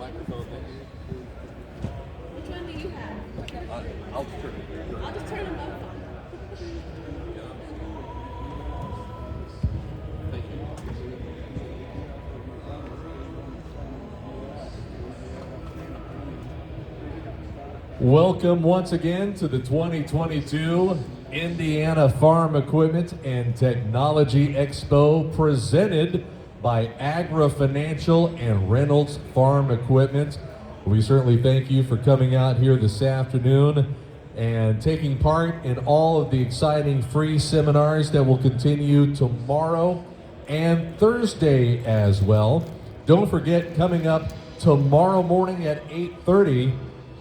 Which one do you have? I'll turn it. I'll just turn them up. Thank you. Welcome once again to the 2022 Indiana Farm Equipment and Technology Expo presented by Agra Financial and Reynolds Farm Equipment. We certainly thank you for coming out here this afternoon and taking part in all of the exciting free seminars that will continue tomorrow and Thursday as well. Don't forget, coming up tomorrow morning at 8:30,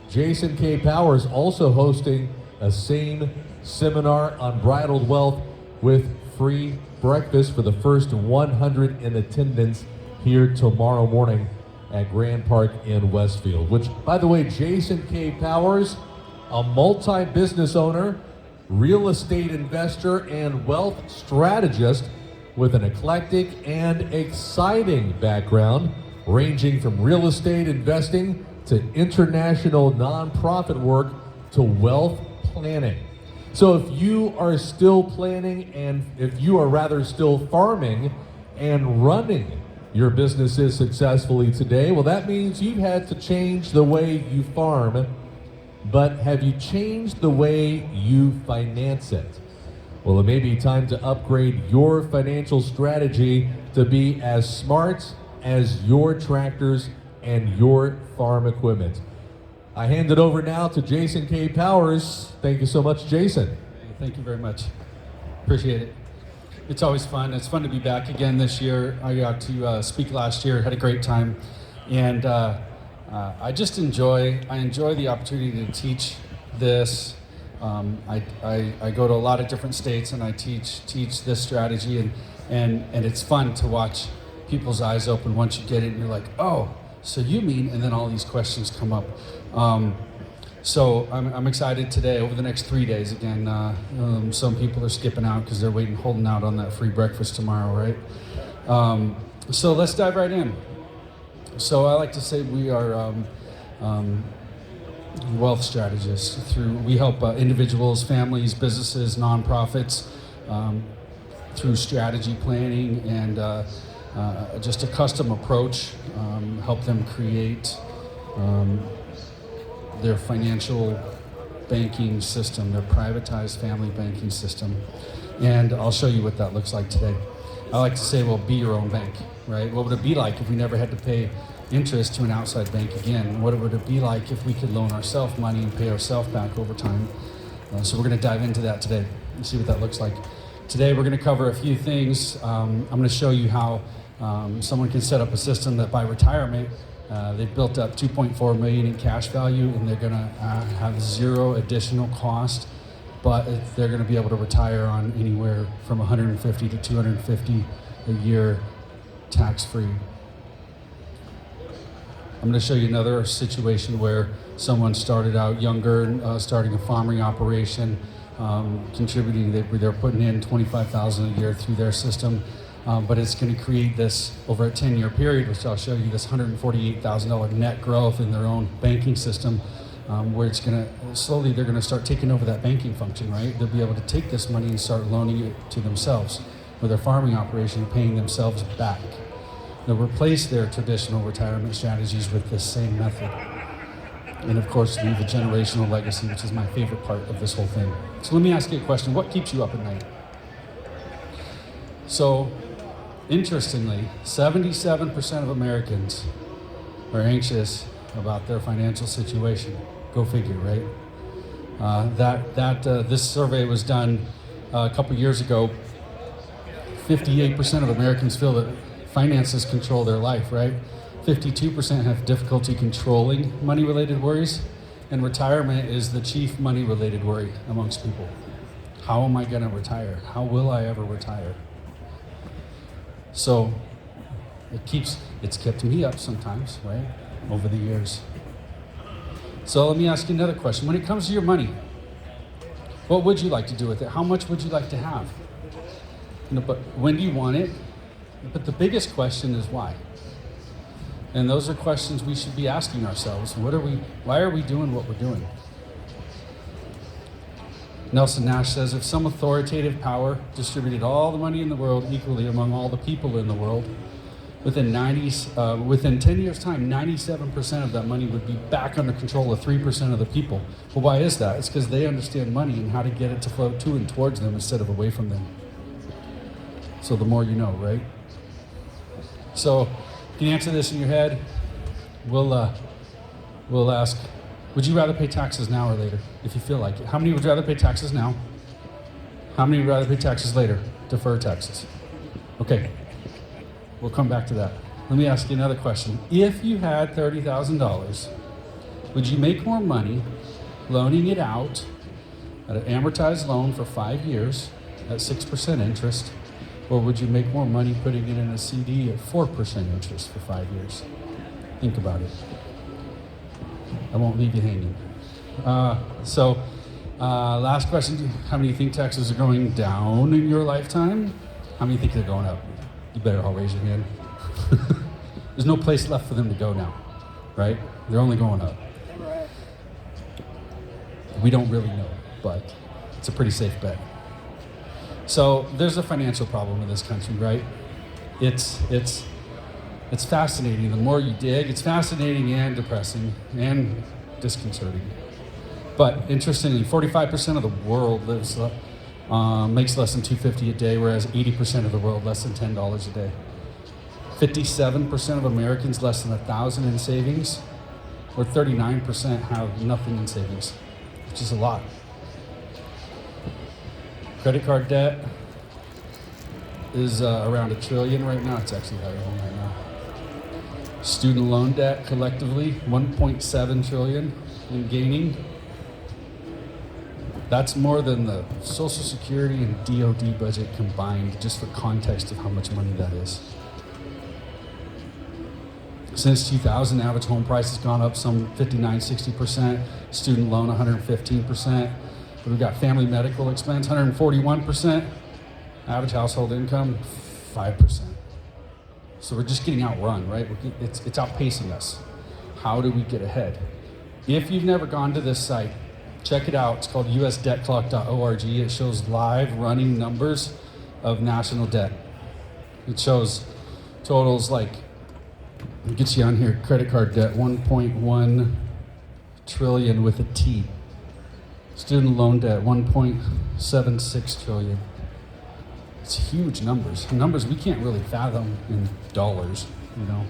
Jason K. Powers also hosting a same seminar, Unbridled Wealth, with free breakfast for the first 100 in attendance here tomorrow morning at Grand Park in Westfield. Which, by the way, Jason K. Powers, a multi-business owner, real estate investor, and wealth strategist with an eclectic and exciting background, ranging from real estate investing to international nonprofit work to wealth planning. So if you are still planning, and if you are rather still farming and running your businesses successfully today, well, that means you've had to change the way you farm, but have you changed the way you finance it? Well, it may be time to upgrade your financial strategy to be as smart as your tractors and your farm equipment. I hand it over now to Jason K. Powers. Thank you so much, Jason. Thank you very much. Appreciate it. It's always fun. It's fun to be back again this year. I got to speak last year, had a great time, and I enjoy the opportunity to teach this. I go to a lot of different states and I teach this strategy, and it's fun to watch people's eyes open once you get it and you're like, oh, so you mean, and then all these questions come up. So I'm excited today, over the next 3 days. Again, some people are skipping out because they're holding out on that free breakfast tomorrow, right? So let's dive right in. So I like to say we are wealth strategists. We help individuals, families, businesses, nonprofits through strategy planning and just a custom approach, help them create their financial banking system, their privatized family banking system. And I'll show you what that looks like today. I like to say, well, be your own bank, right? What would it be like if we never had to pay interest to an outside bank again? What would it be like if we could loan ourselves money and pay ourselves back over time? So we're gonna dive into that today and see what that looks like. Today we're gonna cover a few things. I'm gonna show you how someone can set up a system that by retirement, they've built up $2.4 million in cash value, and they're gonna have zero additional cost, but they're gonna be able to retire on anywhere from $150 to $250 a year, tax-free. I'm gonna show you another situation where someone started out younger, starting a farming operation, contributing, they're putting in $25,000 a year through their system. But it's going to create this, over a 10-year period, which I'll show you, this $148,000 net growth in their own banking system, where it's going to, slowly they're going to start taking over that banking function, right? They'll be able to take this money and start loaning it to themselves with their farming operation, paying themselves back. They'll replace their traditional retirement strategies with this same method. And of course, leave a generational legacy, which is my favorite part of this whole thing. So let me ask you a question. What keeps you up at night? So, interestingly, 77% of Americans are anxious about their financial situation. Go figure, right? This survey was done a couple years ago. 58% of Americans feel that finances control their life, right? 52% have difficulty controlling money-related worries, and retirement is the chief money-related worry amongst people. How am I going to retire? How will I ever retire? So it's kept me up sometimes, right, over the years. So let me ask you another question. When it comes to your money, what would you like to do with it? How much would you like to have? But when do you want it? But the biggest question is why. And those are questions we should be asking ourselves. Why are we doing what we're doing? Nelson Nash says, if some authoritative power distributed all the money in the world equally among all the people in the world, within 10 years' time, 97% of that money would be back under control of 3% of the people. Well, why is that? It's because they understand money and how to get it to flow to and towards them instead of away from them. So the more you know, right? So you can answer this in your head. We'll ask, would you rather pay taxes now or later, if you feel like it? How many would rather pay taxes now? How many would rather pay taxes later? Defer taxes. Okay. We'll come back to that. Let me ask you another question. If you had $30,000, would you make more money loaning it out at an amortized loan for 5 years at 6% interest, or would you make more money putting it in a CD at 4% interest for 5 years? Think about it. I won't leave you hanging. Last question. How many think taxes are going down in your lifetime? How many think they're going up? You better all raise your hand. There's no place left for them to go now, right? They're only going up. We don't really know, but it's a pretty safe bet. So there's a financial problem in this country, right? It's fascinating. The more you dig, it's fascinating and depressing and disconcerting. But interestingly, 45% of the world makes less than $250 a day, whereas 80% of the world less than $10 a day. 57% of Americans less than $1,000 in savings, or 39% have nothing in savings, which is a lot. Credit card debt is around $1 trillion right now. It's actually higher than right now. Student loan debt collectively, $1.7 trillion and gaining. That's more than the Social Security and DOD budget combined, just for context of how much money that is. Since 2000, average home price has gone up some 59-60%, student loan 115%, but we've got family medical expense 141%, average household income 5%. So we're just getting outrun, right? It's outpacing us. How do we get ahead? If you've never gone to this site, check it out. It's called usdebtclock.org. It shows live running numbers of national debt. It shows totals like, it gets you on here, credit card debt, 1.1 trillion with a T. Student loan debt, 1.76 trillion. It's huge numbers. Numbers we can't really fathom in dollars, you know.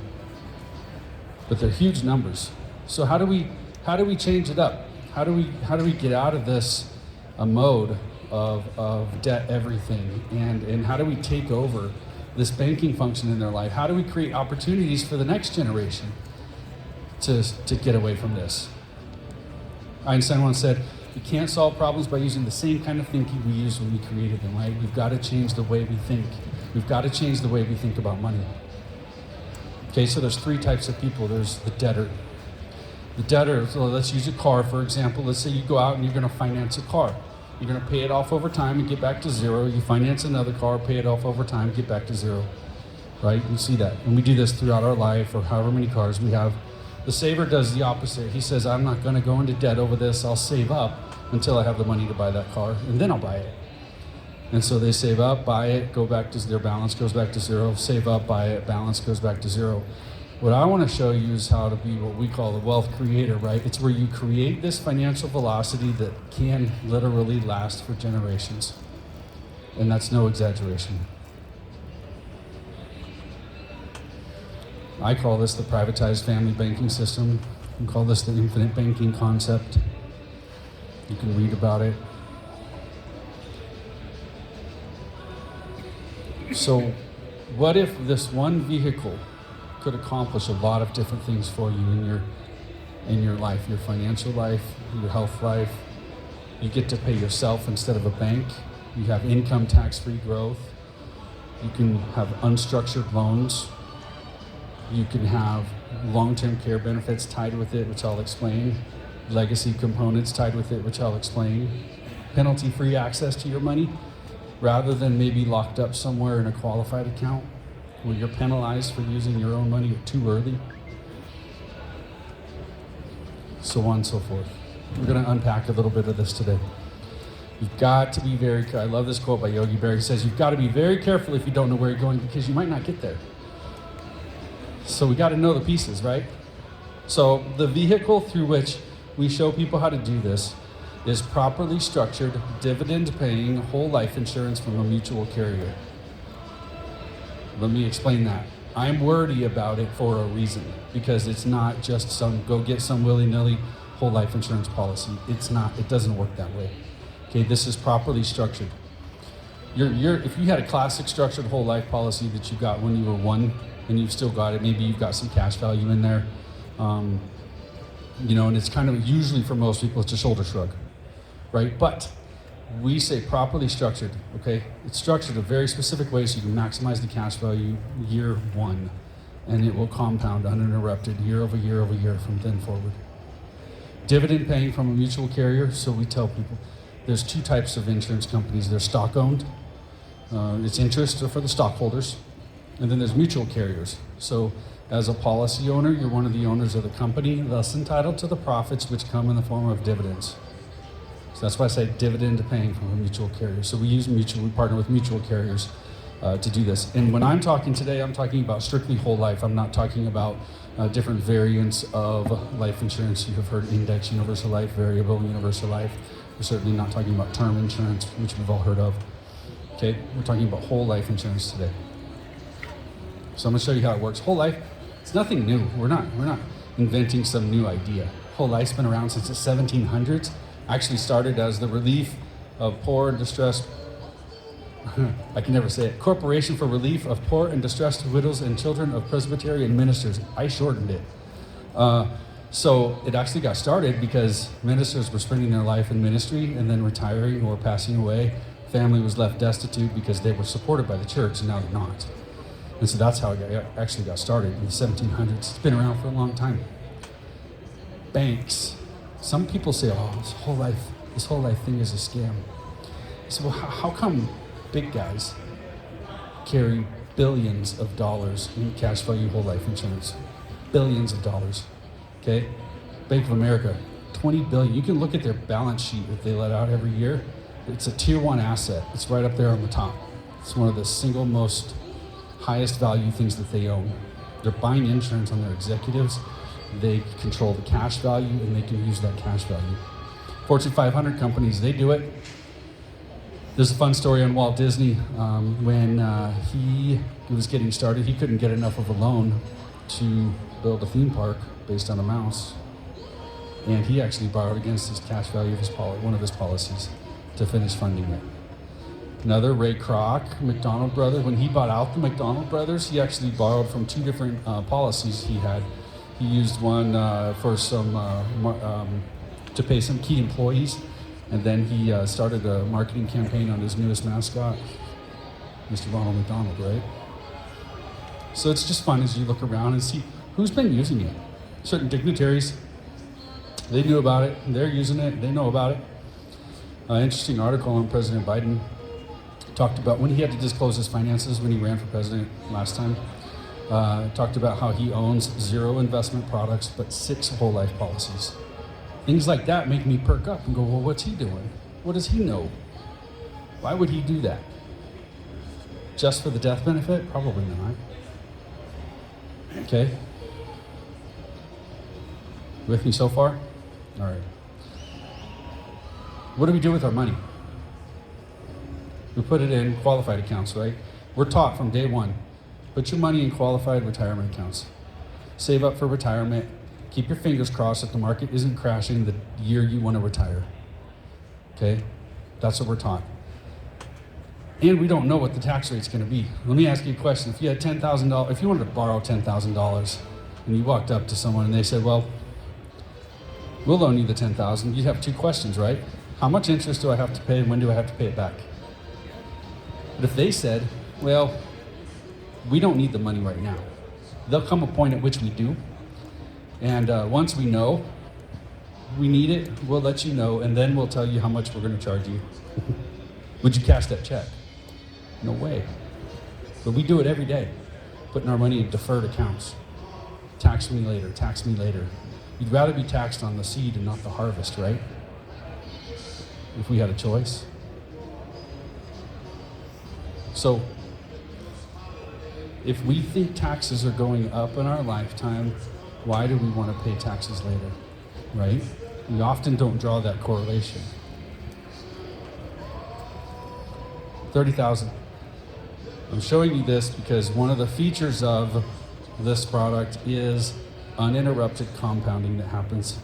But they're huge numbers. So how do we change it up? How do we get out of this mode of debt everything, and how do we take over this banking function in their life? How do we create opportunities for the next generation to get away from this? Einstein once said, we can't solve problems by using the same kind of thinking we used when we created them, right? We've got to change the way we think. We've got to change the way we think about money. Okay, so there's 3 types of people. There's the debtor. The debtor, so let's use a car, for example. Let's say you go out and you're going to finance a car. You're going to pay it off over time and get back to zero. You finance another car, pay it off over time, get back to zero, right? You see that. And we do this throughout our life, or however many cars we have. The saver does the opposite. He says, I'm not going to go into debt over this. I'll save up until I have the money to buy that car, and then I'll buy it. And so they save up, buy it, go back to their balance, goes back to zero, save up, buy it, balance goes back to zero. What I want to show you is how to be what we call the wealth creator, right? It's where you create this financial velocity that can literally last for generations. And that's no exaggeration. I call this the privatized family banking system. We call this the infinite banking concept. You can read about it. So, what if this one vehicle could accomplish a lot of different things for you in your life, your financial life, your health life? You get to pay yourself instead of a bank. You have income tax-free growth. You can have unstructured loans. You can have long-term care benefits tied with it, which I'll explain. Legacy components tied with it, which I'll explain. Penalty-free access to your money, rather than maybe locked up somewhere in a qualified account where you're penalized for using your own money too early. so on and so forth. We're going to unpack a little bit of this today. You've got to be very, I love this quote by Yogi Berra. He says, you've got to be very careful if you don't know where you're going because you might not get there. So we got to know the pieces, right? So the vehicle through which we show people how to do this is properly structured, dividend-paying whole life insurance from a mutual carrier. Let me explain that. I'm wordy about it for a reason, because it's not just some go get some willy-nilly whole life insurance policy. It's not, it doesn't work that way. Okay, this is properly structured. If you had a classic structured whole life policy that you got when you were one and you've still got it, maybe you've got some cash value in there, you know, and it's kind of usually for most people, it's a shoulder shrug, right? But we say properly structured, okay? It's structured a very specific way so you can maximize the cash value year one, and it will compound uninterrupted year over year over year from then forward. Dividend paying from a mutual carrier, so we tell people there's two types of insurance companies. They're stock owned, it's interest for the stockholders, and then there's mutual carriers. So as a policy owner, you're one of the owners of the company, thus entitled to the profits which come in the form of dividends. So that's why I say dividend paying from a mutual carrier. So we partner with mutual carriers to do this. And when I'm talking today, I'm talking about strictly whole life. I'm not talking about different variants of life insurance. You have heard index universal life, variable universal life. We're certainly not talking about term insurance, which we've all heard of. Okay, we're talking about whole life insurance today. So I'm gonna show you how it works. Whole life, it's nothing new. We're not inventing some new idea. Whole life's been around since the 1700s. Actually started as the relief of poor and distressed, I can never say it, Corporation for Relief of Poor and Distressed Widows and Children of Presbyterian Ministers. I shortened it. So it actually got started because ministers were spending their life in ministry and then retiring or passing away. Family was left destitute because they were supported by the church, and now they're not. And so that's how it actually got started in the 1700s. It's been around for a long time. Banks. Some people say, oh, this whole life thing is a scam. So well, how come big guys carry billions of dollars in cash value whole life insurance? Billions of dollars. Okay? Bank of America, 20 billion. You can look at their balance sheet that they let out every year. It's a tier one asset. It's right up there on the top. It's one of the single most highest value things that they own. They're buying insurance on their executives. They control the cash value and they can use that cash value. Fortune 500 companies, they do it. There's a fun story on Walt Disney. When he was getting started, he couldn't get enough of a loan to build a theme park based on a mouse. And he actually borrowed against his cash value of one of his policies to finish funding it. Another, Ray Kroc, McDonald Brothers, when he bought out the McDonald Brothers, he actually borrowed from two different policies he had. He used one for some to pay some key employees, and then he started a marketing campaign on his newest mascot, Mr. Ronald McDonald, right? So it's just fun as you look around and see who's been using it. Certain dignitaries, they knew about it, they're using it, they know about it. Interesting article on President Biden. Talked about when he had to disclose his finances when he ran for president last time. Talked about how he owns 0 investment products, but 6 whole life policies. Things like that make me perk up and go, well, what's he doing? What does he know? Why would he do that? Just for the death benefit? Probably not. Okay? With me so far? All right. What do we do with our money? We put it in qualified accounts, right? We're taught from day one, put your money in qualified retirement accounts. Save up for retirement. Keep your fingers crossed that the market isn't crashing the year you want to retire. Okay? That's what we're taught. And we don't know what the tax rate's going to be. Let me ask you a question. If you had $10,000, if you wanted to borrow $10,000 and you walked up to someone and they said, well, we'll loan you the $10,000, you'd have 2 questions, right? How much interest do I have to pay and when do I have to pay it back? But if they said, well, we don't need the money right now, there'll come a point at which we do. And once we know we need it, we'll let you know, and then we'll tell you how much we're going to charge you. Would you cash that check? No way. But we do it every day, putting our money in deferred accounts. Tax me later, tax me later. You'd rather be taxed on the seed and not the harvest, right? If we had a choice. So, if we think taxes are going up in our lifetime, why do we want to pay taxes later, right? We often don't draw that correlation. 30,000. I'm showing you this because one of the features of this product is uninterrupted compounding that happens.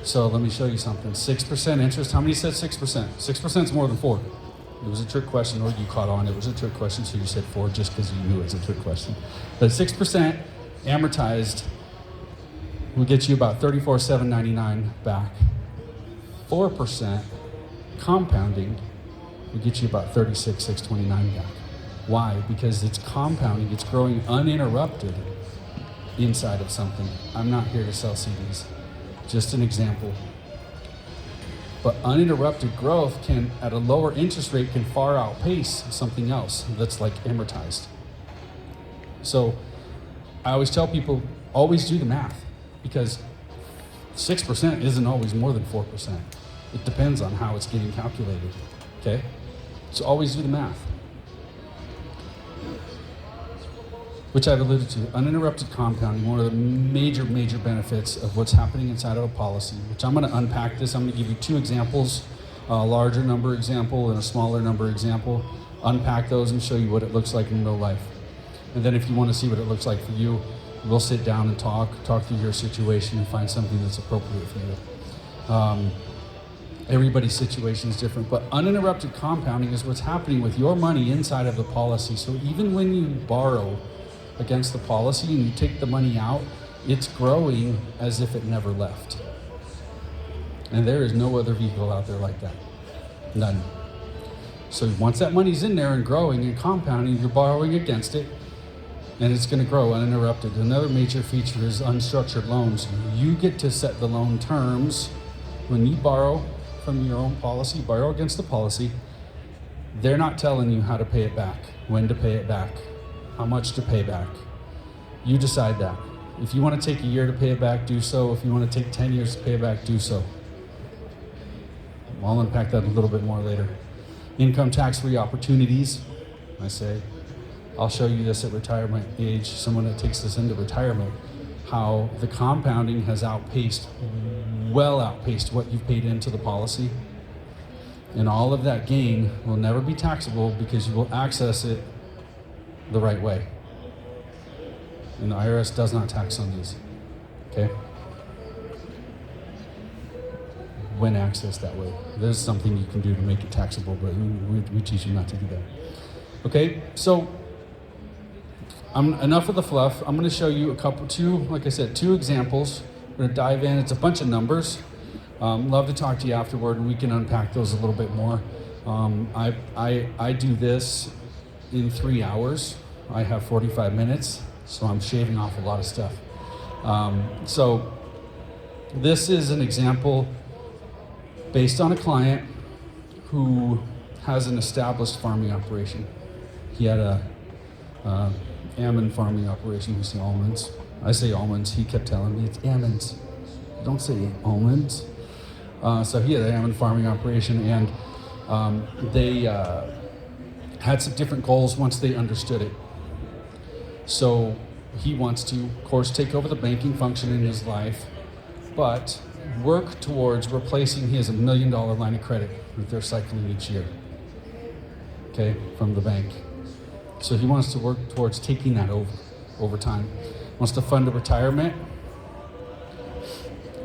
So let me show you something. 6% interest. How many said 6%? 6% is more than 4. It was a trick question, or you caught on. It was a trick question, so you said 4 just because you knew it was a trick question. But 6% amortized will get you about $34,799 back. 4% compounding will get you about $36,629 back. Why? Because it's compounding, it's growing uninterrupted inside of something. I'm not here to sell CDs, just an example. But uninterrupted growth can, at a lower interest rate, can far outpace something else that's like amortized. So I always tell people, always do the math, because 6% isn't always more than 4%. It depends on how it's getting calculated, okay? So always do the math. Which I've alluded to, uninterrupted compounding, one of the major benefits of what's happening inside of a policy, which I'm gonna unpack this. I'm gonna give you 2 examples, a larger number example and a smaller number example, unpack those and show you what it looks like in real life. And then if you wanna see what it looks like for you, we'll sit down and talk through your situation and find something that's appropriate for you. Everybody's situation is different, but uninterrupted compounding is what's happening with your money inside of the policy. So even when you borrow against the policy and you take the money out, it's growing as if it never left. And there is no other vehicle out there like that. None. So once that money's in there and growing and compounding, you're borrowing against it, and it's going to grow uninterrupted. Another major feature is unstructured loans. You get to set the loan terms. When you borrow from your own policy, borrow against the policy, they're not telling you how to pay it back, when to pay it back, how much to pay back. You decide that. If you want to take a year to pay it back, do so. If you want to take 10 years to pay it back, do so. I'll unpack that a little bit more later. Income tax-free opportunities, I say. I'll show you this at retirement age, someone that takes this into retirement, how the compounding has outpaced, well outpaced what you've paid into the policy. And all of that gain will never be taxable because you will access it the right way. And the IRS does not tax on these, okay? When accessed that way. There's something you can do to make it taxable, but we teach you not to do that. Okay, so enough of the fluff. I'm gonna show you like I said, 2 examples. We're gonna dive in, it's a bunch of numbers. Love to talk to you afterward and we can unpack those a little bit more. I do this in 3 hours. I have 45 minutes, so I'm shaving off a lot of stuff. So this is an example based on a client who has an established farming operation. He had a almond farming operation. We say almonds. I say almonds. He kept telling me it's almonds. Don't say almonds. So he had an almond farming operation, and they had some different goals once they understood it. So he wants to, of course, take over the banking function in his life, but work towards replacing his $1 million line of credit that they're cycling each year, okay, from the bank. So he wants to work towards taking that over time. Wants to fund a retirement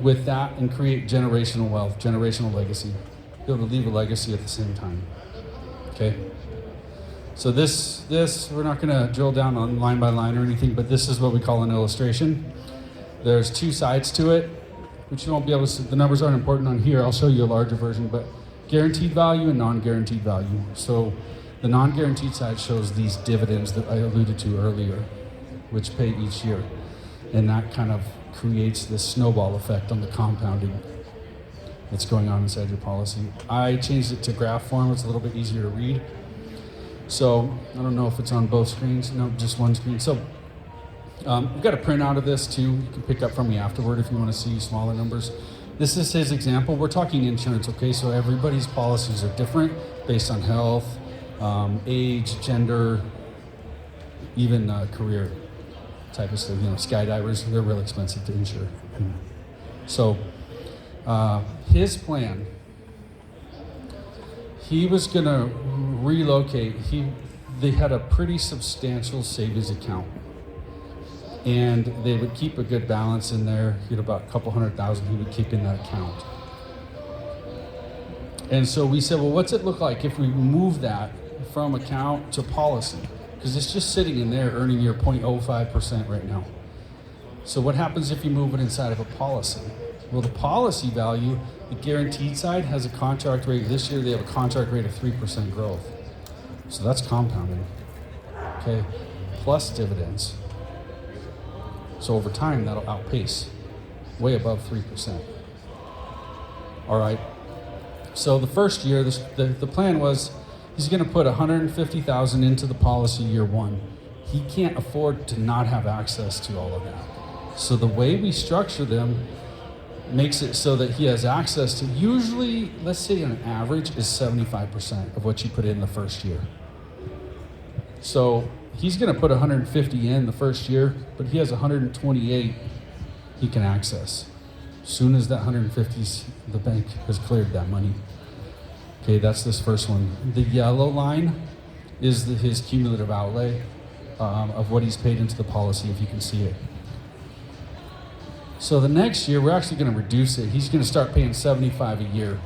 with that and create generational wealth, generational legacy. Be able to leave a legacy at the same time, okay? So this we're not gonna drill down on line by line or anything, but this is what we call an illustration. There's 2 sides to it, which you won't be able to see. The numbers aren't important on here. I'll show you a larger version, but guaranteed value and non-guaranteed value. So the non-guaranteed side shows these dividends that I alluded to earlier, which pay each year. And that kind of creates this snowball effect on the compounding that's going on inside your policy. I changed it to graph form. It's a little bit easier to read. So I don't know if it's on both screens. No, just one screen. So We've got a printout of this too. You can pick up from me afterward if you want to see smaller numbers. This is his example. We're talking insurance, okay? So everybody's policies are different based on health, age, gender, even career type of stuff. You know, skydivers, they're real expensive to insure. So his plan, he was gonna relocate. They had a pretty substantial savings account, and they would keep a good balance in there. He had about a couple $100,000 he would keep in that account. And so we said, well, what's it look like if we move that from account to policy? Because it's just sitting in there earning your 0.05% right now. So what happens if you move it inside of a policy? Well, the policy value, the guaranteed side has a contract rate. This year they have a contract rate of 3% growth. So that's compounding, okay? Plus dividends. So over time, that'll outpace way above 3%. All right. So the first year, the plan was he's going to put $150,000 into the policy year one. He can't afford to not have access to all of that. So the way we structure them makes it so that he has access to, usually, let's say on average, is 75% of what you put in the first year. So he's going to put 150 in the first year, but he has 128 he can access. As soon as that 150's, the bank has cleared that money. Okay, that's this first one. The yellow line is his cumulative outlay of what he's paid into the policy, if you can see it. So the next year, we're actually going to reduce it. He's going to start paying $75 a year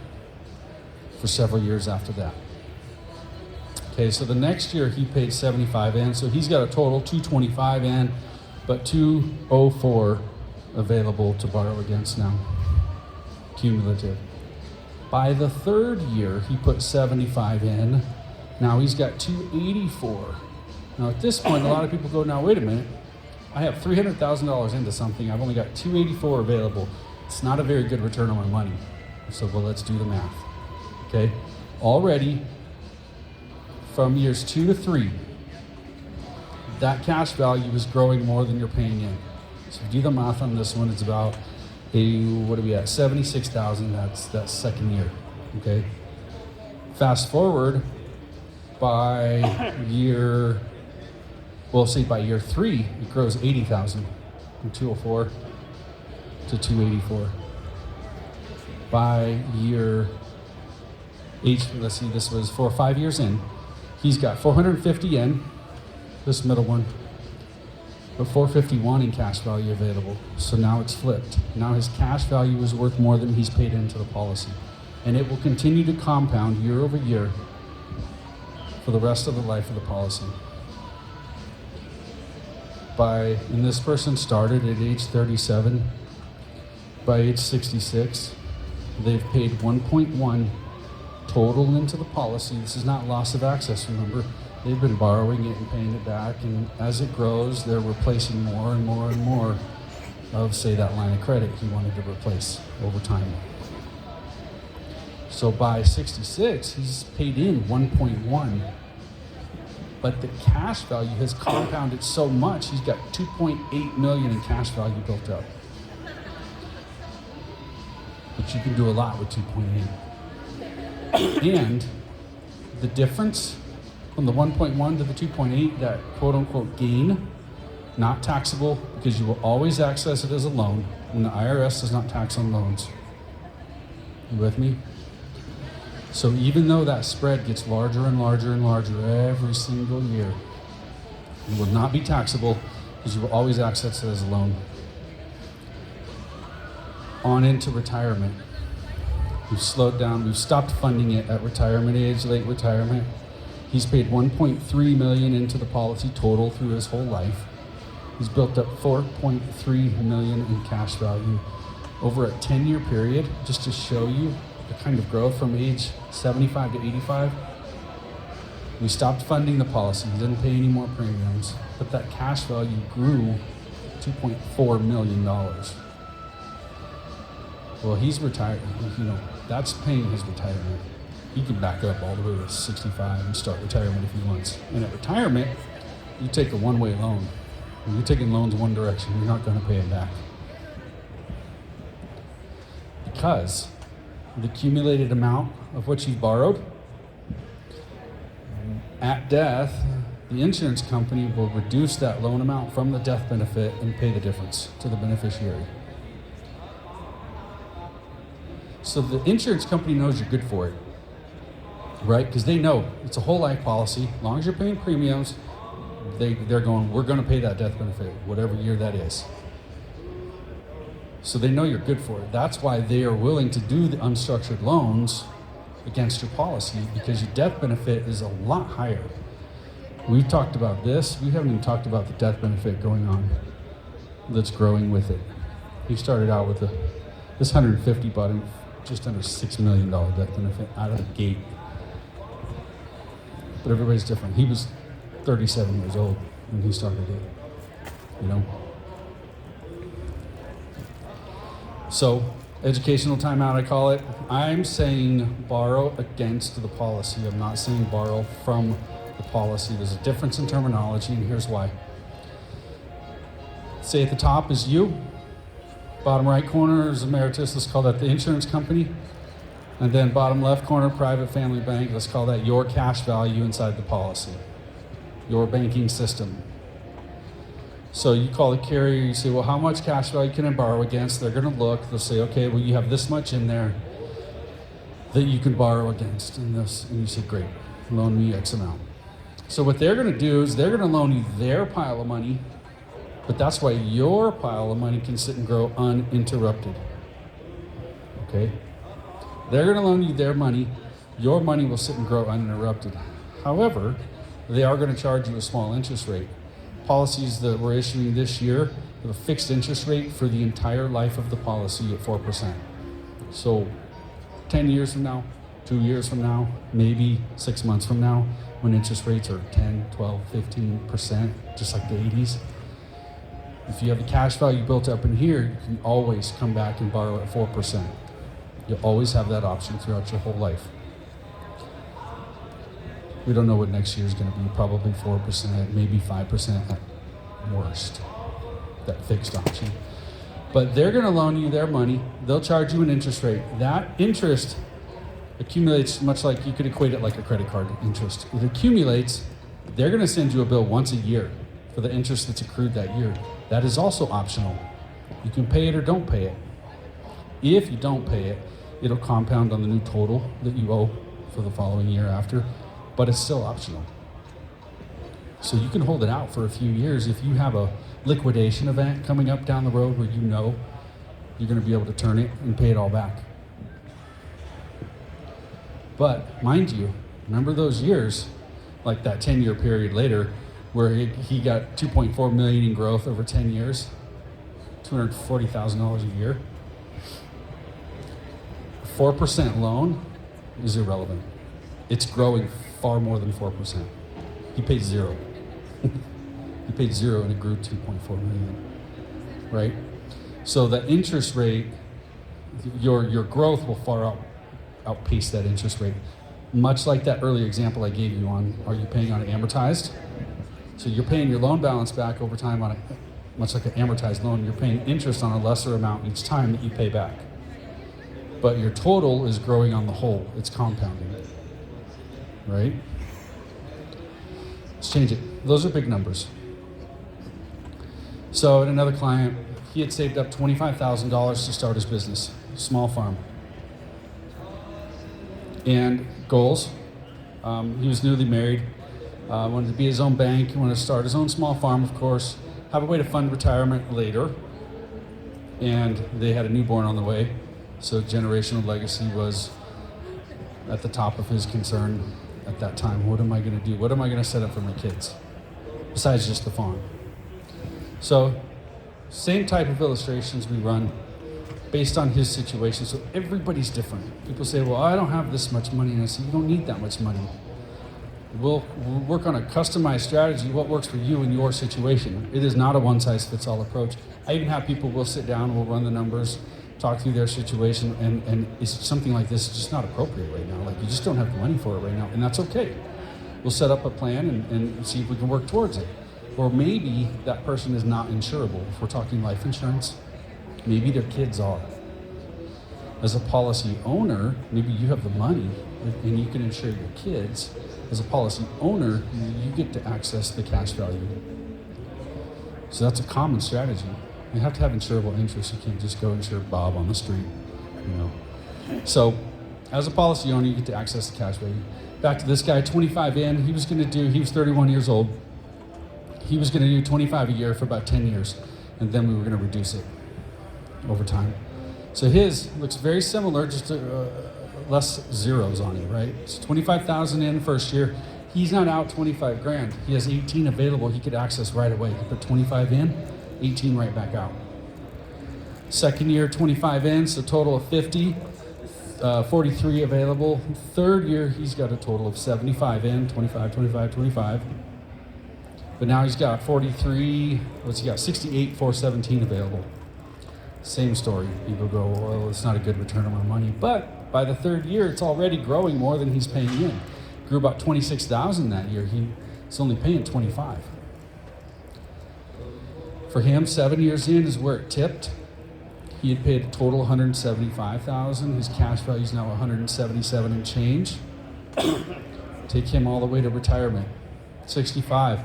for several years after that. Okay, so the next year he paid $75 in, so he's got a total $225 in, but $204 available to borrow against now, cumulative. By the third year, he put $75 in. Now he's got $284. Now at this point, a lot of people go, now wait a minute, I have $300,000 into something, I've only got $284 available. It's not a very good return on my money. So, well, let's do the math. Okay, already from years 2 to 3, that cash value is growing more than you're paying in. So if you do the math on this one, it's about what are we at? 76,000. That's second year. Okay. Fast forward by year, well, say by year 3, it grows 80,000 from 204 to 284. By year 8, let's see, this was 4 or 5 years in. He's got 450 in, this middle one, but 451 in cash value available. So now it's flipped. Now his cash value is worth more than he's paid into the policy. And it will continue to compound year over year for the rest of the life of the policy. And this person started at age 37. By age 66, they've paid 1.1 total into the policy. This is not loss of access, remember. They've been borrowing it and paying it back, and as it grows, they're replacing more and more and more of, say, that line of credit he wanted to replace over time. So by 66, he's paid in 1.1, but the cash value has compounded so much, he's got 2.8 million in cash value built up. But you can do a lot with 2.8. And the difference from the 1.1 to the 2.8, that quote-unquote gain, not taxable because you will always access it as a loan, and the IRS does not tax on loans. You with me? So even though that spread gets larger and larger and larger every single year, it will not be taxable because you will always access it as a loan. On into retirement. We've slowed down, we've stopped funding it at retirement age, late retirement. He's paid 1.3 million into the policy total through his whole life. He's built up 4.3 million in cash value over a 10-year period, just to show you the kind of growth from age 75 to 85. We stopped funding the policy, he didn't pay any more premiums, but that cash value grew $2.4 million. Well, he's retired, that's paying his retirement. He can back up all the way to 65 and start retirement if he wants. And at retirement, you take a one-way loan. You're taking loans one direction, you're not going to pay them back. Because the accumulated amount of what you've borrowed, at death, the insurance company will reduce that loan amount from the death benefit and pay the difference to the beneficiary. So the insurance company knows you're good for it, right? Because they know it's a whole life policy. As long as you're paying premiums, they're going, we're going to pay that death benefit, whatever year that is. So they know you're good for it. That's why they are willing to do the unstructured loans against your policy, because your death benefit is a lot higher. We've talked about this. We haven't even talked about the death benefit going on that's growing with it. He started out with this 150, bought him just under $6 million death benefit out of the gate. But everybody's different. He was 37 years old when he started it, you know? So, educational timeout, I call it. I'm saying borrow against the policy. I'm not saying borrow from the policy. There's a difference in terminology, and here's why. Say at the top is you. Bottom right corner is Emeritus. Let's call that the insurance company. And then bottom left corner, private family bank. Let's call that your cash value inside the policy. Your banking system. So you call the carrier, you say, well, how much cash value can I borrow against? They're going to look, they'll say, okay, well, you have this much in there that you can borrow against. And you say, great, loan me X amount. So what they're going to do is they're going to loan you their pile of money, but that's why your pile of money can sit and grow uninterrupted. Okay? They're going to loan you their money. Your money will sit and grow uninterrupted. However, they are going to charge you a small interest rate. Policies that we're issuing this year have a fixed interest rate for the entire life of the policy at 4%. So 10 years from now, 2 years from now, maybe 6 months from now, when interest rates are 10, 12, 15%, just like the 80s, if you have the cash value built up in here, you can always come back and borrow at 4%. You'll always have that option throughout your whole life. We don't know what next year is going to be, probably 4%, maybe 5% at worst, that fixed option. But they're going to loan you their money. They'll charge you an interest rate. That interest accumulates much like you could equate it like a credit card interest. It accumulates. They're going to send you a bill once a year for the interest that's accrued that year. That is also optional. You can pay it or don't pay it. If you don't pay it, it'll compound on the new total that you owe for the following year after. But it's still optional. So you can hold it out for a few years if you have a liquidation event coming up down the road where you know you're going to be able to turn it and pay it all back. But mind you, remember those years, like that 10-year period later, where he got 2.4 million in growth over 10 years, $240,000 a year. 4% loan is irrelevant. It's growing far more than 4%. He paid zero. He paid zero and it grew 2.4 million, right? So the interest rate, your growth will far outpace that interest rate. Much like that earlier example I gave you on, are you paying on an amortized? So you're paying your loan balance back over time on much like an amortized loan, you're paying interest on a lesser amount each time that you pay back. But your total is growing on the whole, it's compounding. Right? Let's change it. Those are big numbers. So, in another client, he had saved up $25,000 to start his business, small farm. And goals, he was newly married, wanted to be his own bank, wanted to start his own small farm, of course, have a way to fund retirement later. And they had a newborn on the way, so generational legacy was at the top of his concern at that time. What am I going to do? What am I going to set up for my kids? Besides just the farm. So, same type of illustrations we run based on his situation. So everybody's different. People say, well, I don't have this much money. And I say, you don't need that much money. We'll work on a customized strategy, what works for you in your situation. It is not a one-size-fits-all approach. I even have people, we'll sit down, we'll run the numbers, talk through their situation, and it's something like this is just not appropriate right now. Like, you just don't have the money for it right now, and that's okay. We'll set up a plan and see if we can work towards it. Or maybe that person is not insurable. If we're talking life insurance, maybe their kids are. As a policy owner, maybe you have the money and you can insure your kids. As a policy owner, you get to access the cash value. So that's a common strategy. You have to have insurable interest. You can't just go insure Bob on the street, you know. So as a policy owner, you get to access the cash value. Back to this guy, 25 in, he was 31 years old. He was gonna do 25 a year for about 10 years, and then we were gonna reduce it over time. So his looks very similar, just less zeros on it, right? So 25,000 in first year. He's not out 25 grand. He has 18 available he could access right away. He put 25 in, 18 right back out. Second year, 25 in, so total of 50, 43 available. Third year, he's got a total of 75 in, 25, 25, 25. But now he's got 43, what's he got? 68, 417 available. Same story. People go, well, it's not a good return on my money. But by the third year, it's already growing more than he's paying in. Grew about 26,000 that year. He's only paying 25. For him, 7 years in is where it tipped. He had paid a total 175,000. His cash value is now 177 and change. Take him all the way to retirement. 65.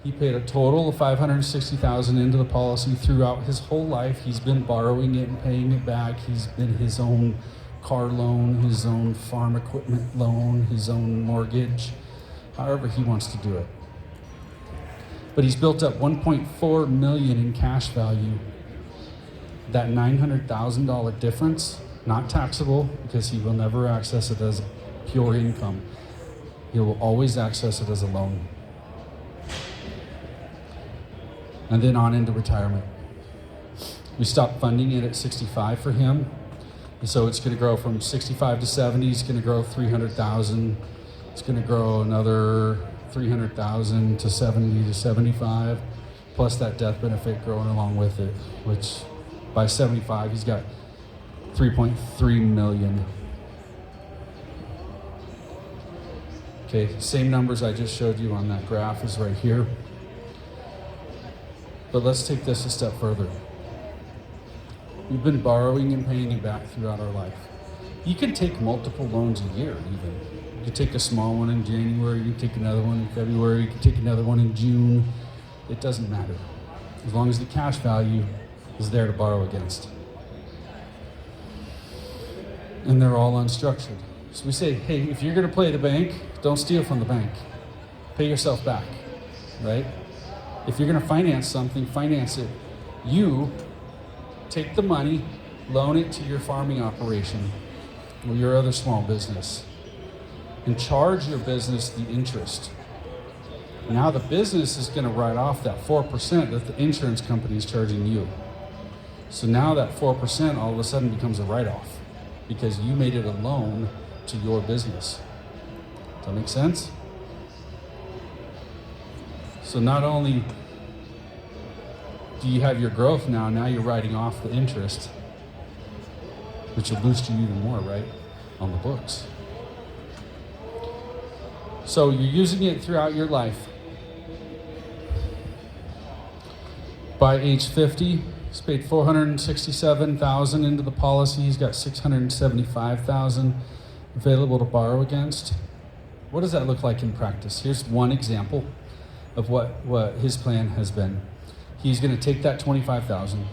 He paid a total of 560,000 into the policy throughout his whole life. He's been borrowing it and paying it back. He's been his own car loan, his own farm equipment loan, his own mortgage, however he wants to do it. But he's built up 1.4 million in cash value. That $900,000 difference, not taxable, because he will never access it as pure income. He will always access it as a loan. And then on into retirement. We stopped funding it at 65 for him. And so it's going to grow from 65 to 70. It's going to grow 300,000. It's going to grow another 300,000 to 70 to 75, plus that death benefit growing along with it, which by 75, he's got 3.3 million. Okay, same numbers I just showed you on that graph is right here. But let's take this a step further. We've been borrowing and paying it back throughout our life. You can take multiple loans a year even. You can take a small one in January, you can take another one in February, you can take another one in June. It doesn't matter. As long as the cash value is there to borrow against. And they're all unstructured. So we say, hey, if you're gonna play the bank, don't steal from the bank. Pay yourself back, right? If you're gonna finance something, finance it. You take the money, loan it to your farming operation or your other small business, and charge your business the interest. Now the business is gonna write off that 4% that the insurance company is charging you. So now that 4% all of a sudden becomes a write-off because you made it a loan to your business. Does that make sense? So not only do you have your growth now you're writing off the interest, which will boost you even more, right, on the books. So you're using it throughout your life. By age 50, he's paid 467,000 into the policy. He's got 675,000 available to borrow against. What does that look like in practice? Here's one example of what his plan has been. He's going to take that 25,000,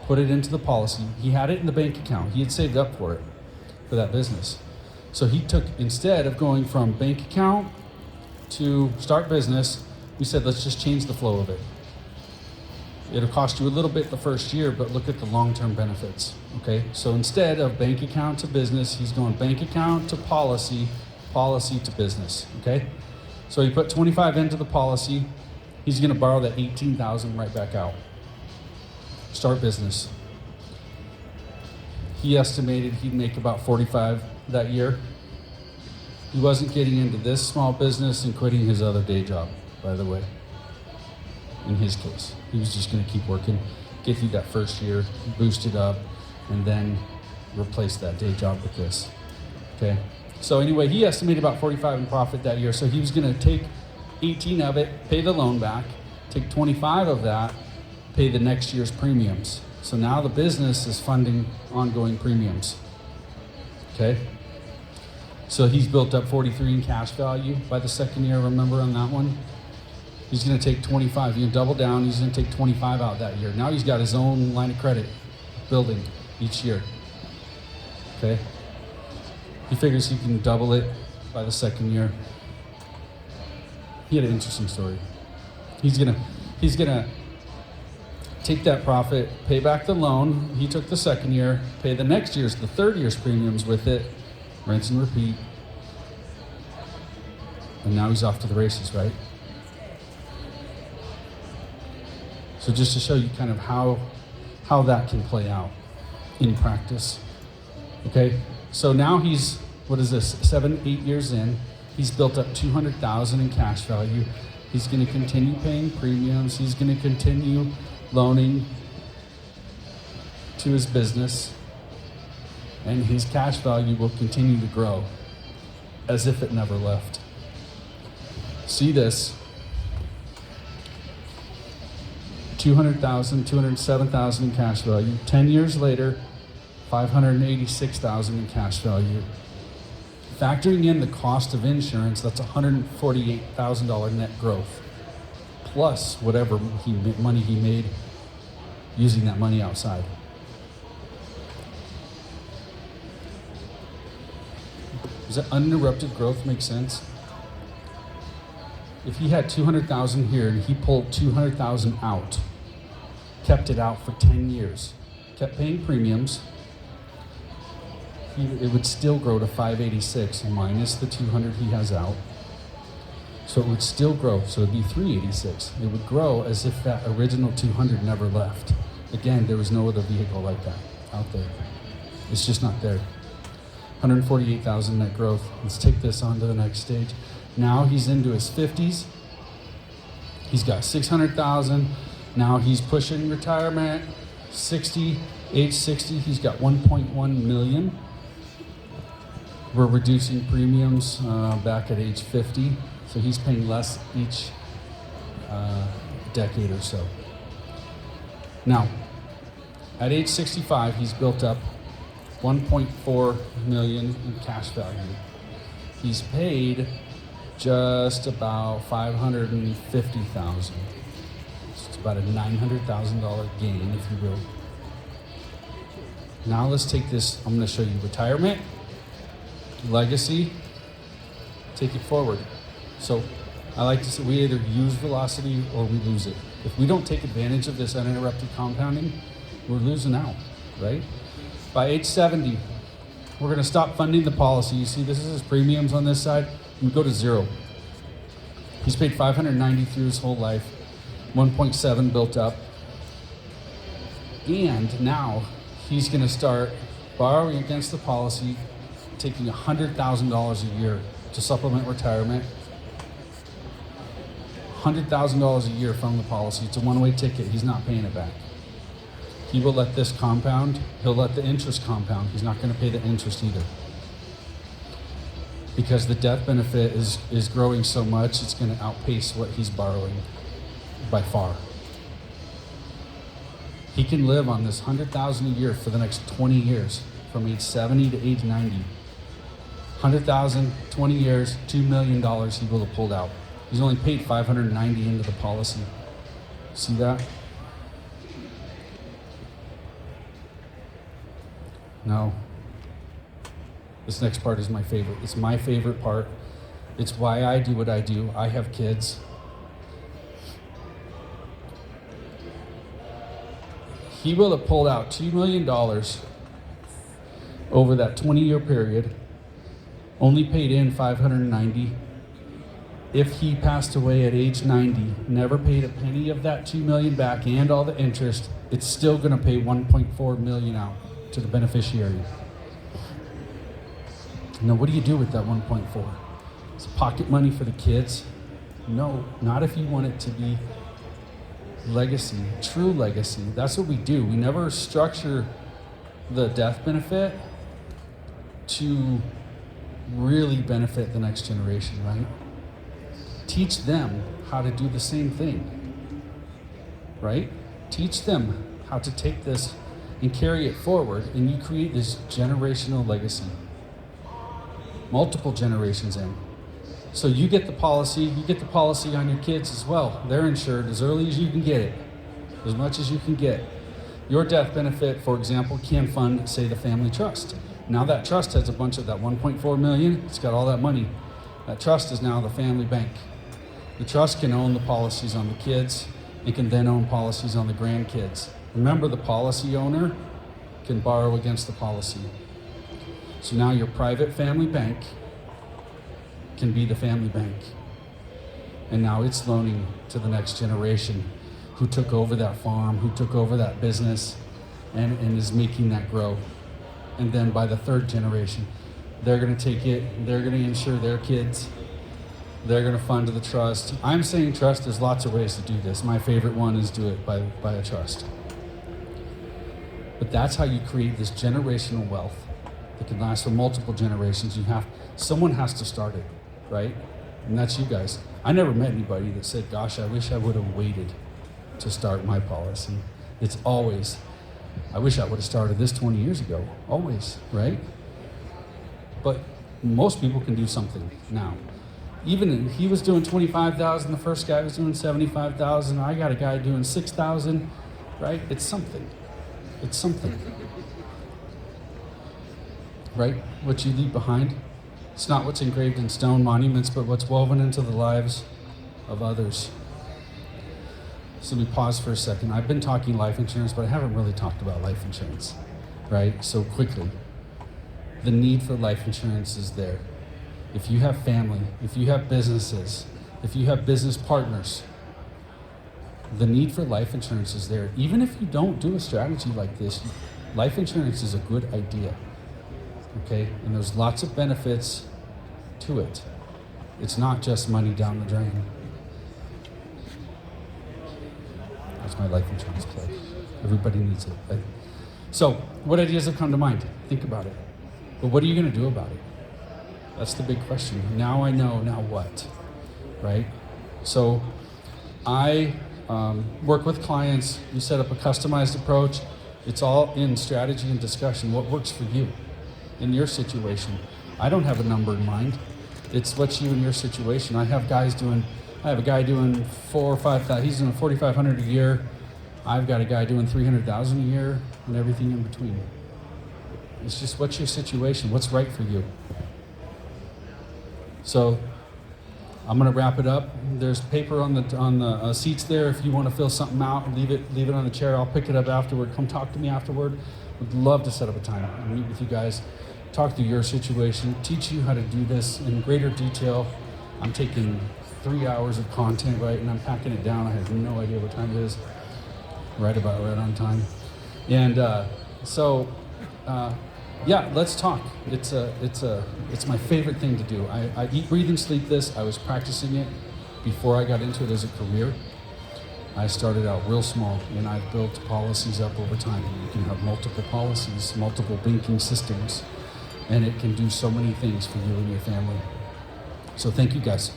put it into the policy. He had it in the bank account. He had saved up for it, for that business. So he took, instead of going from bank account to start business, we said, let's just change the flow of it. It'll cost you a little bit the first year, but look at the long-term benefits, okay? So instead of bank account to business, he's going bank account to policy, policy to business, okay? So he put 25 into the policy. He's gonna borrow that 18,000 right back out. Start business. He estimated he'd make about 45 that year. He wasn't getting into this small business and quitting his other day job, by the way. In his case, he was just gonna keep working, get through that first year, boost it up, and then replace that day job with this, okay? So anyway, he estimated about 45 in profit that year, so he was gonna take 18 of it, pay the loan back, take 25 of that, pay the next year's premiums. So now the business is funding ongoing premiums. Okay? So he's built up 43 in cash value by the second year, remember on that one? He's gonna take 25, he's gonna double down, he's gonna take 25 out that year. Now he's got his own line of credit building each year. Okay? He figures he can double it by the second year. He had an interesting story. He's gonna take that profit, pay back the loan. He took the second year, pay the next year's, the third year's premiums with it, rinse and repeat. And now he's off to the races, right? So just to show you kind of how that can play out in practice. Okay, so now he's, what is this, 7, 8 years in. He's built up $200,000 in cash value. He's going to continue paying premiums. He's going to continue loaning to his business. And his cash value will continue to grow as if it never left. See this. $200,000, $207,000 in cash value. 10 years later, $586,000 in cash value. Factoring in the cost of insurance, that's $148,000 net growth, plus whatever money he made using that money outside. Does that uninterrupted growth make sense? If he had 200,000 here and he pulled 200,000 out, kept it out for 10 years, kept paying premiums, it would still grow to 586 minus the 200 he has out. So it would still grow, so it'd be 386. It would grow as if that original 200 never left. Again, there was no other vehicle like that out there. It's just not there. 148,000 net growth. Let's take this on to the next stage. Now he's into his 50s. He's got 600,000. Now he's pushing retirement. 60, age 60, he's got 1.1 million. We're reducing premiums back at age 50, so he's paying less each decade or so. Now, at age 65, he's built up 1.4 million in cash value. He's paid just about 550,000. It's about a $900,000 gain, if you will. Now let's take this. I'm going to show you retirement, legacy, take it forward. So I like to say we either use velocity or we lose it. If we don't take advantage of this uninterrupted compounding, we're losing out, right? By age 70, we're going to stop funding the policy. You see, this is his premiums on this side. We go to zero. He's paid $590 through his whole life, 1.7 built up. And now he's going to start borrowing against the policy, taking $100,000 a year to supplement retirement. $100,000 a year from the policy. It's a one-way ticket. He's not paying it back. He will let this compound. He'll let the interest compound. He's not going to pay the interest either. Because the death benefit is growing so much, it's going to outpace what he's borrowing by far. He can live on this $100,000 a year for the next 20 years, from age 70 to age 90. 100,000, 20 years, $2 million he will have pulled out. He's only paid $590 into the policy. See that? No. This next part is my favorite. It's my favorite part. It's why I do what I do. I have kids. He will have pulled out $2 million over that 20-year period, only paid in $590. If he passed away at age 90, never paid a penny of that $2 million back and all the interest, it's still going to pay $1.4 million out to the beneficiary. Now, what do you do with that 1.4? Is it pocket money for the kids? No, not if you want it to be legacy, true legacy. That's what we do. We never structure the death benefit to really benefit the next generation, right? Teach them how to do the same thing. right? Teach them how to take this and carry it forward, and you create this generational legacy. Multiple generations in. So you get the policy on your kids as well. They're insured as early as you can get it, as much as you can get. Your death benefit, for example, can fund, say, the family trust. Now that trust has a bunch of that 1.4 million, it's got all that money. That trust is now the family bank. The trust can own the policies on the kids. It can then own policies on the grandkids. Remember, the policy owner can borrow against the policy. So now your private family bank can be the family bank. And now it's loaning to the next generation who took over that farm, who took over that business, and is making that grow. And then by the third generation, they're gonna take it, they're gonna insure their kids, they're gonna fund the trust. I'm saying trust, there's lots of ways to do this. My favorite one is do it by a trust. But that's how you create this generational wealth that can last for multiple generations. Someone has to start it, right? And that's you guys. I never met anybody that said, gosh, I wish I would have waited to start my policy. It's always, I wish I would have started this 20 years ago. Always, right? But most people can do something now. Even he was doing 25,000, the first guy was doing 75,000. I got a guy doing 6,000, right? It's something. It's something. Right? What you leave behind. It's not what's engraved in stone monuments, but what's woven into the lives of others. So let me pause for a second. I've been talking life insurance, but I haven't really talked about life insurance, right? So quickly. The need for life insurance is there. If you have family, if you have businesses, if you have business partners, the need for life insurance is there. Even if you don't do a strategy like this, life insurance is a good idea, okay? And there's lots of benefits to it. It's not just money down the drain. That's my life insurance play. Everybody needs it. Right? So, what ideas have come to mind? Think about it. But what are you gonna do about it? That's the big question. Now I know, now what, right? So I work with clients, we set up a customized approach. It's all in strategy and discussion. What works for you in your situation? I don't have a number in mind. It's what's you in your situation. I have a guy doing 4 or 5,000, he's doing 4,500 a year. I've got a guy doing 300,000 a year and everything in between. It's just what's your situation, what's right for you. So I'm gonna wrap it up. There's paper on the seats there. If you want to fill something out, leave it on the chair. I'll pick it up afterward. Come talk to me afterward. Would love to set up a time and meet with you guys, talk through your situation, teach you how to do this in greater detail. I'm taking 3 hours of content, right, and I'm packing it down. I have no idea what time it is. Right on time. And yeah, let's talk. It's my favorite thing to do. I eat, breathe, and sleep this. I was practicing it before I got into it as a career. I started out real small, and I've built policies up over time. You can have multiple policies, multiple banking systems, and it can do so many things for you and your family. So thank you, guys.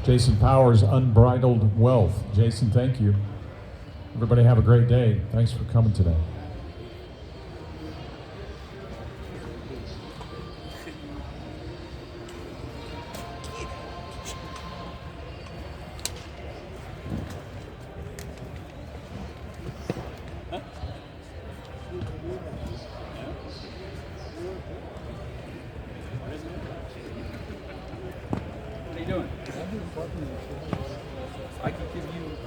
Jason Powers, Unbridled Wealth. Jason, thank you. Everybody have a great day. Thanks for coming today. How you doing? I could give you